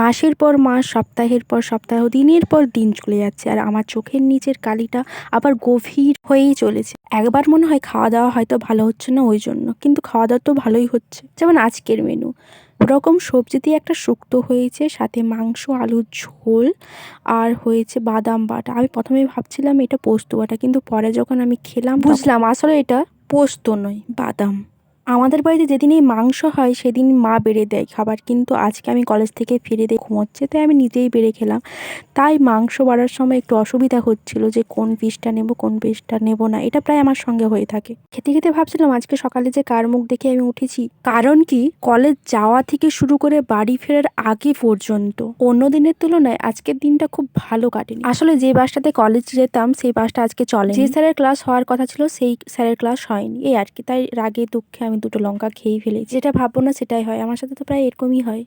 মাসের পর মাস, সপ্তাহের পর সপ্তাহ, দিনের পর দিন চলে যাচ্ছে, আর আমার চোখের নিচের কালিটা আবার গভীর হয়েই চলেছে। একবার মনে হয় খাওয়া দাওয়া হয়তো ভালো হচ্ছে না ওই জন্য, কিন্তু খাওয়া দাওয়া তো ভালোই হচ্ছে। যেমন আজকের মেনু ওরকম সবজি দিয়ে একটা শুক্তো হয়েছে, সাথে মাংস, আলুর ঝোল, আর হয়েছে বাদাম বাটা। আমি প্রথমে ভাবছিলাম এটা পোস্ত বাটা, কিন্তু পরে যখন আমি খেলাম বুঝলাম আসলে এটা পোস্ত নয়, বাদাম। আমাদের বাড়িতে যেদিনই মাংস হয় সেদিন মা বেড়ে দেয় খাবার, কিন্তু আজকে আমি কলেজ থেকে ফিরে দিয়ে ঘুমোচ্ছে, তাই আমি নিজেই বেড়ে খেলাম। তাই মাংস বাড়ার সময় একটু অসুবিধা হচ্ছিল যে কোন পিসটা নেব কোন পিসটা নেব না, এটা প্রায় আমার সঙ্গে হয়ে থাকে। খেতে খেতে ভাবছিলাম আজকে সকালে যে কার মুখ দেখে আমি উঠেছি, কারণ কি কলেজ যাওয়া থেকে শুরু করে বাড়ি ফেরার আগে পর্যন্ত অন্য দিনের তুলনায় আজকের দিনটা খুব ভালো কাটেনি। আসলে যে বাসটাতে কলেজ যেতাম সেই বাসটা আজকে চলে, যে স্যারের ক্লাস হওয়ার কথা ছিল সেই স্যারের ক্লাস হয়নি, এই আর কি। তাই রাগে দুঃখে আমি দুটো লঙ্কা খেয়েই ফেলেছি। যেটা ভাববো না সেটাই হয়, আমার সাথে তো প্রায় এরকমই হয়।